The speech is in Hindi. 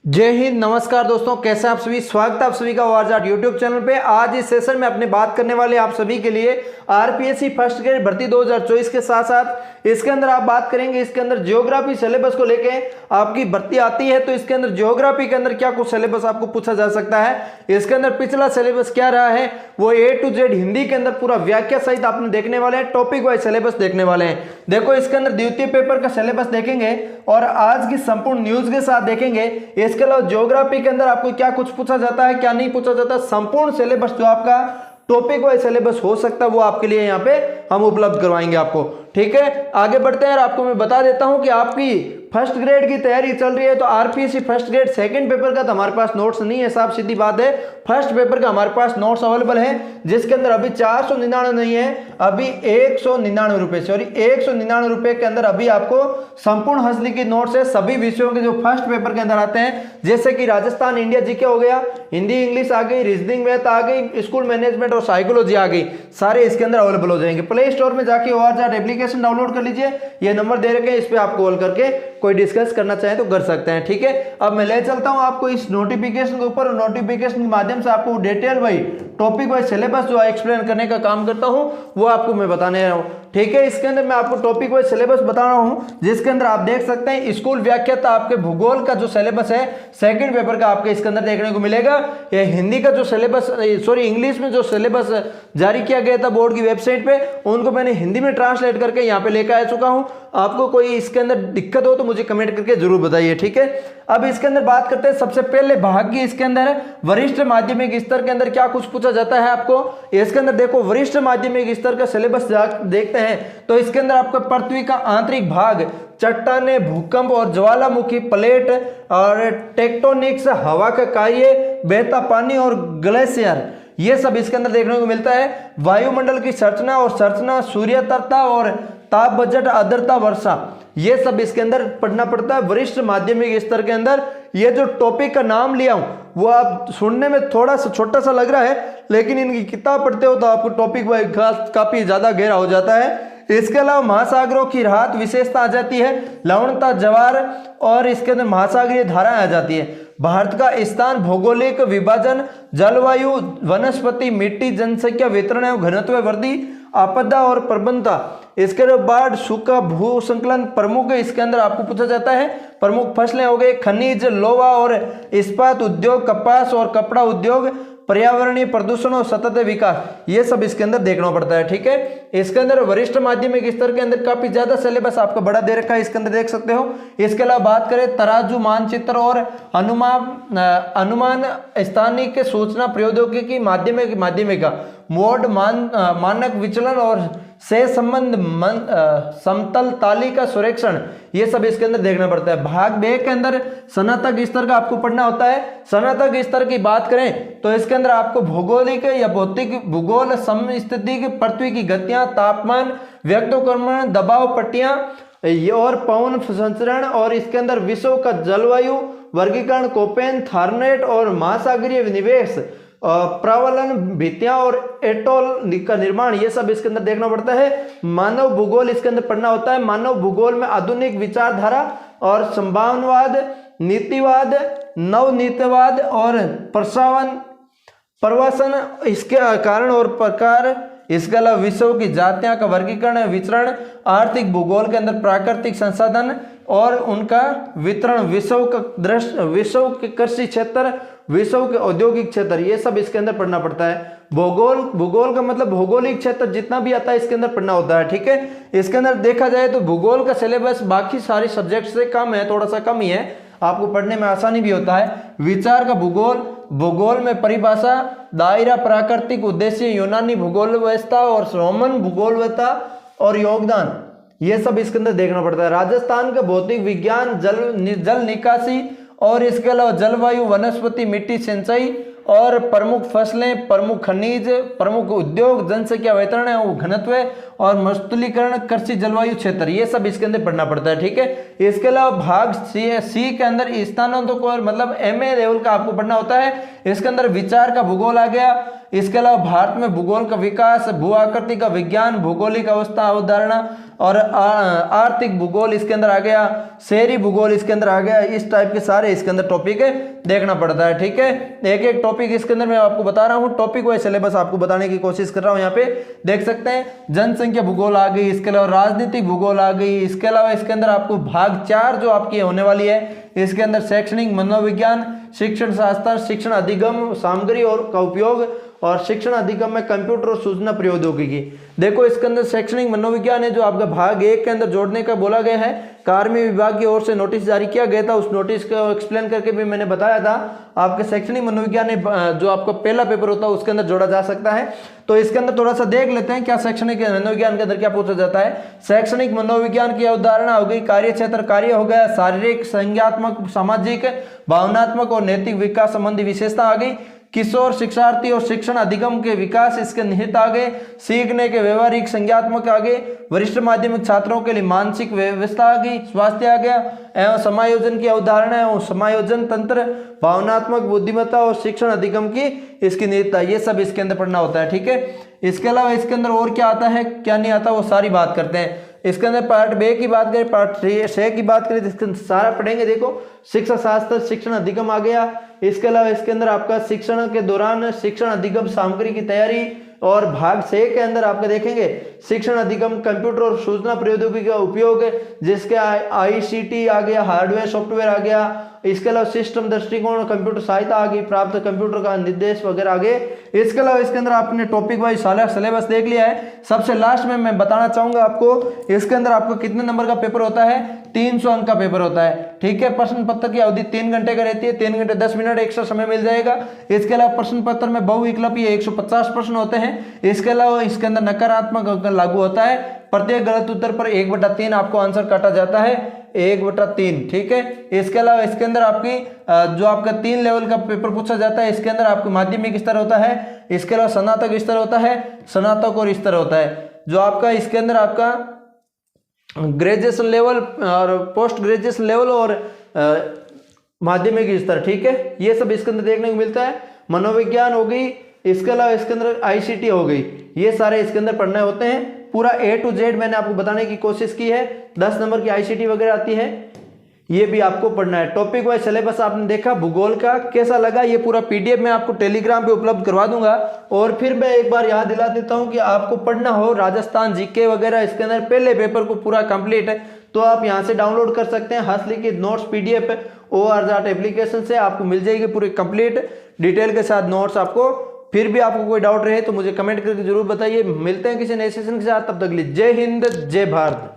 जय हिंद। नमस्कार दोस्तों, कैसे आप सभी। स्वागत है आप सभी का वारजाट यूट्यूब चैनल पे। आज इस सेशन में अपनी बात करने वाले आप सभी के लिए आरपीएससी फर्स्ट ग्रेड भर्ती 2024 के साथ साथ इसके अंदर आप बात करेंगे। इसके अंदर जियोग्राफी सिलेबस को लेके आपकी भर्ती आती है, तो इसके अंदर जियोग्राफी के अंदर क्या कुछ सिलेबस आपको पूछा जा सकता है, इसके अंदर पिछला सिलेबस क्या रहा है, वो A to Z हिंदी के अंदर पूरा व्याख्या सहित आपने देखने वाले हैं। टॉपिक वाइज सिलेबस देखने वाले हैं। देखो, इसके अंदर द्वितीय पेपर का सिलेबस देखेंगे और आज की संपूर्ण न्यूज के साथ देखेंगे। इसके अलावा ज्योग्राफी के अंदर आपको क्या कुछ पूछा जाता है, क्या नहीं पूछा जाता, संपूर्ण सिलेबस जो आपका टॉपिक वाइज सिलेबस हो सकता है वो आपके लिए यहाँ पे हम उपलब्ध करवाएंगे आपको। ठीक है, आगे बढ़ते हैं और आपको मैं बता देता हूं कि आपकी फर्स्ट ग्रेड की तैयारी चल रही है, तो RPSC first grade second paper का तो हमारे पास नोट्स नहीं है, साफ सीधी बात है। फर्स्ट पेपर का हमारे पास नोट्स अवेलेबल है, जिसके अंदर अभी 499 नहीं है, अभी 199 रुपए, सॉरी 199 रुपए के अंदर अभी आपको संपूर्ण हस्तलिखित नोट्स है सभी विषयों के जो फर्स्ट पेपर के अंदर आते हैं, जैसे कि राजस्थान इंडिया जीके हो गया, हिंदी इंग्लिश आ गई, रीजनिंग मैथ आ गई, स्कूल मैनेजमेंट और साइकोलॉजी आ गई, सारे इसके अंदर अवेलेबल हो जाएंगे। प्ले स्टोर में जाके वारजाट एप्लीकेशन डाउनलोड कर लीजिए, ये नंबर दे रखे हैं, इस पे आप कॉल करके कोई डिस्कस करना चाहे तो कर सकते हैं। ठीक है, अब मैं ले चलता हूं आपको इस नोटिफिकेशन के ऊपर, नोटिफिकेशन के माध्यम से आपको detail wise topic wise syllabus जो एक्सप्लेन करने का काम करता हूं वो आपको मैं बताने रहा हूं। ठीक है, इसके अंदर मैं आपको टॉपिक वाइज सिलेबस बता रहा हूं, जिसके अंदर आप देख सकते हैं स्कूल व्याख्याता आपके भूगोल का जो सिलेबस है सेकंड पेपर का आपके इसके अंदर देखने को मिलेगा। ये हिंदी का जो सिलेबस, सॉरी इंग्लिश में जो सिलेबस जारी किया गया था बोर्ड की वेबसाइट पे, उनको मैंने हिंदी में ट्रांसलेट करके यहाँ पे लेकर आ चुका हूँ। आपको कोई इसके अंदर दिक्कत हो तो मुझे कमेंट करके जरूर बताइए। ठीक है, अब इसके अंदर बात करते हैं सबसे पहले भाग की। इसके अंदर वरिष्ठ माध्यमिक स्तर के अंदर क्या कुछ पूछा जाता है आपको, इसके अंदर देखो वरिष्ठ माध्यमिक स्तर का सिलेबस देखते हैं, तो इसके अंदर आपको पृथ्वी का आंतरिक भाग, चट्टाने, भूकंप और ज्वालामुखी, प्लेट और टेक्टोनिक्स, हवा का कार्य, बहता पानी और ग्लेशियर, ये सब इसके अंदर देखने को मिलता है। वायुमंडल की संरचना और संरचना, सूर्यतरता और ताप बजट, आर्द्रता, वर्षा, ये सब इसके अंदर पढ़ना पड़ता है वरिष्ठ माध्यमिक स्तर के अंदर। ये जो टॉपिक का नाम लिया हूं वो आप सुनने में थोड़ा सा छोटा सा लग रहा है, लेकिन इनकी किताब पढ़ते हो तो आपको टॉपिक काफी ज्यादा गहरा हो जाता है। इसके अलावा महासागरों की राहत विशेषता आ जाती है, लवणता, ज्वार और इसके अंदर महासागरीय धाराएं आ जाती है। भारत का स्थान, भौगोलिक विभाजन, जलवायु, वनस्पति, मिट्टी, जनसंख्या, वितरण एवं घनत्व वृद्धि, आपदा और प्रबंधता, इसके बाद सूखा, भू संकलन, प्रमुख इसके अंदर आपको पूछा जाता है प्रमुख फसलें हो गए, खनिज, लोहा और इस्पात उद्योग, कपास और कपड़ा उद्योग, पर्यावरणीय प्रदूषण और सतत विकास, ये सब इसके अंदर देखना पड़ता है। ठीक है, इसके अंदर वरिष्ठ माध्यमिक स्तर के अंदर काफी ज्यादा सिलेबस आपका बड़ा दे रखा है, इसके अंदर देख सकते हो। इसके अलावा बात करें तराजू, मानचित्र और अनुमान स्थानिक सूचना प्रौद्योगिकी माध्यमिका, मोड, मानक विचलन और से संबंध, समतल तालिका सुरेक्षण, ये सब इसके अंदर देखना पड़ता है। भाग बे के अंदर स्नातक स्तर का आपको पढ़ना होता है। स्नातक स्तर की बात करें तो इसके अंदर आपको भौगोलिक या भौतिक भूगोल, समस्थितिक, पृथ्वी की गतियां, तापमान, व्यक्तक्रमण, दबाव पट्टियां और पवन संचरण, और इसके अंदर विश्व का जलवायु वर्गीकरण, कोपेन, थारनेट और महासागरीय निवेश, प्रावलन, भित्तियां और एटोल का निर्माण, ये सब इसके अंदर देखना पड़ता है। मानव भूगोल इसके अंदर पढ़ना होता है। मानव भूगोल में आधुनिक विचारधारा और संभावनावाद, नीतिवाद, नवनीतिवाद और प्रवासन, इसके कारण और प्रकार, इसके अलावा विश्व की जातियां का वर्गीकरण, विचरण, आर्थिक भूगोल के अंदर प्राकृतिक संसाधन और उनका वितरण, विश्व का दृश्य, विश्व के कृषि क्षेत्र, विश्व के औद्योगिक क्षेत्र, ये सब इसके अंदर पढ़ना पड़ता है। भूगोल का मतलब भौगोलिक क्षेत्र जितना भी आता है इसके अंदर पढ़ना होता है। ठीक है, इसके अंदर देखा जाए तो भूगोल का सिलेबस बाकी सारे सब्जेक्ट से कम है, थोड़ा सा कम ही है, आपको पढ़ने में आसानी भी होता है। विचार का भूगोल, भूगोल में परिभाषा, दायरा, प्राकृतिक उद्देश्य, यूनानी भूगोल व्यवस्था और रोमन भूगोल व्यवस्था और योगदान, ये सब इसके अंदर देखना पड़ता है। राजस्थान का भौतिक विज्ञान, जल निकासी और इसके अलावा जलवायु, वनस्पति, मिट्टी, सिंचाई और प्रमुख फसलें, प्रमुख खनिज, प्रमुख उद्योग, जनसंख्या वितरण और घनत्व और मस्तुलीकरण, कृषि, जलवायु क्षेत्र, ये सब इसके अंदर पढ़ना पड़ता है। ठीक है, इसके अलावा भाग सी के अंदर स्थानांतरों को मतलब MA लेवल का आपको पढ़ना होता है। इसके अंदर विचार का भूगोल आ गया। इसके अलावा भारत में भूगोल का विकास, भू आकृति का विज्ञान, भौगोलिक अवस्था, अवधारणा, और आर्थिक भूगोल इसके अंदर आ गया, शहरी भूगोल इसके अंदर आ गया। इस टाइप के सारे इसके अंदर टॉपिक देखना पड़ता है, ठीक है। एक एक टॉपिक इसके अंदर मैं आपको बता रहा हूँ, टॉपिक वाइज सिलेबस आपको बताने की कोशिश कर रहा हूँ। यहाँ पे देख सकते हैं जनसंख्या भूगोल आ गई, इसके अलावा राजनीतिक भूगोल आ गई, इसके अलावा इसके अंदर आपको भाग 4 जो आपकी होने वाली है, इसके अंदर शैक्षणिक मनोविज्ञान, शिक्षण शास्त्र, शिक्षण अधिगम, सामग्री और का उपयोग, और शिक्षण अधिगम में कंप्यूटर और सूचना प्रौद्योगिकी। देखो इसके अंदर शैक्षणिक मनोविज्ञान है जो आपका भाग 1 के अंदर जोड़ने का बोला गया है। कार्मिक विभाग की ओर से नोटिस जारी किया गया था, उस नोटिस को एक्सप्लेन करके भी मैंने बताया था। आपके शैक्षणिक मनोविज्ञान जो आपका पहला पेपर होता है उसके अंदर जोड़ा जा सकता है। तो इसके अंदर थोड़ा सा देख लेते हैं क्या शैक्षणिक मनोविज्ञान के अंदर क्या पूछा जाता है। शैक्षणिक मनोविज्ञान की अवधारणा हो गई, कार्य क्षेत्र कार्य हो गया, शारीरिक, संज्ञात्मक, सामाजिक, भावनात्मक और नैतिक विकास संबंधी विशेषता आ गई, किशोर शिक्षार्थी और शिक्षण अधिगम के विकास इसके निहित आ गए, सीखने के व्यवहारिक संज्ञात्मक आ गए, वरिष्ठ माध्यमिक छात्रों के लिए मानसिक व्यवस्था आ गई, स्वास्थ्य आ गया, एवं समायोजन की अवधारणा है, समायोजन तंत्र, भावनात्मक बुद्धिमत्ता और शिक्षण अधिगम की इसकी निहितता, ये सब इसके अंदर पढ़ना होता है, ठीक है। इसके अलावा इसके अंदर और क्या आता है क्या नहीं आता वो सारी बात करते हैं। इसके अंदर पार्ट बे की बात करें, पार्ट 6 की बात करें, इसके अंदर सारा पढ़ेंगे। देखो शिक्षा शास्त्र, शिक्षण अधिगम आ गया। इसके अलावा इसके अंदर आपका शिक्षण के दौरान शिक्षण अधिगम सामग्री की तैयारी, और भाग 6 के अंदर आपका देखेंगे शिक्षण अधिगम कंप्यूटर और सूचना प्रौद्योगिकी का उपयोग, जिसके ICT आ गया, हार्डवेयर सॉफ्टवेयर आ गया। इसके अलावा सिस्टम दृष्टिकोण, कंप्यूटर सहायता आ गई, प्राप्त कंप्यूटर का निर्देश वगैरह आ गए। इसके अलावा इसके अंदर आपने टॉपिक वाइज सारा सिलेबस देख लिया है। सबसे लास्ट में मैं बताना चाहूंगा आपको, इसके अंदर आपको कितने नंबर का पेपर होता है, 300 अंक का पेपर होता है, ठीक है। प्रश्न पत्र की अवधि 3 घंटे का रहती है, 3 घंटे 10 मिनट एक्स्ट्रा समय मिल जाएगा। इसके अलावा प्रश्न पत्र में बहुविकल्पीय 150 प्रश्न होते हैं। इसके अलावा इसके अंदर नकारात्मक अंक लागू होता है। प्रत्येक गलत उत्तर पर 1/3 आपको आंसर काटा जाता है, 1/3, ठीक है। इसके अलावा इसके अंदर आपकी जो आपका 3 लेवल का पेपर पूछा जाता है। इसके अंदर आपको माध्यमिक स्तर होता है, इसके अलावा स्नातक स्तर होता है, स्नातक और स्तर होता है। जो आपका इसके अंदर आपका ग्रेजुएशन लेवल और पोस्ट ग्रेजुएशन लेवल और माध्यमिक स्तर, ठीक है, ये सब इसके अंदर देखने को मिलता है। मनोविज्ञान हो गई, इसके अलावा इसके अंदर ICT हो गई, ये सारे इसके अंदर पढ़ने होते हैं। पूरा A to Z मैंने आपको बताने की कोशिश की है। 10 नंबर की ICT वगैरह आती है, ये भी आपको पढ़ना है। टॉपिक वाइज सिलेबस आपने देखा, भूगोल का कैसा लगा, ये पूरा PDF मैं आपको टेलीग्राम पे उपलब्ध करवा दूंगा। और फिर मैं एक बार याद दिला देता हूं कि आपको पढ़ना हो राजस्थान GK वगैरह, इसके अंदर पहले पेपर को पूरा कंप्लीट है तो आप यहां से डाउनलोड कर सकते हैं। हंसली की नोट्स PDF ORJAT एप्लीकेशन से आपको मिल जाएगी पूरी कंप्लीट डिटेल के साथ नोट्स आपको। फिर भी आपको कोई डाउट रहे तो मुझे कमेंट करके जरूर बताइए। मिलते हैं किसी नए सेशन के साथ, तब तक के लिए जय हिंद, जय भारत।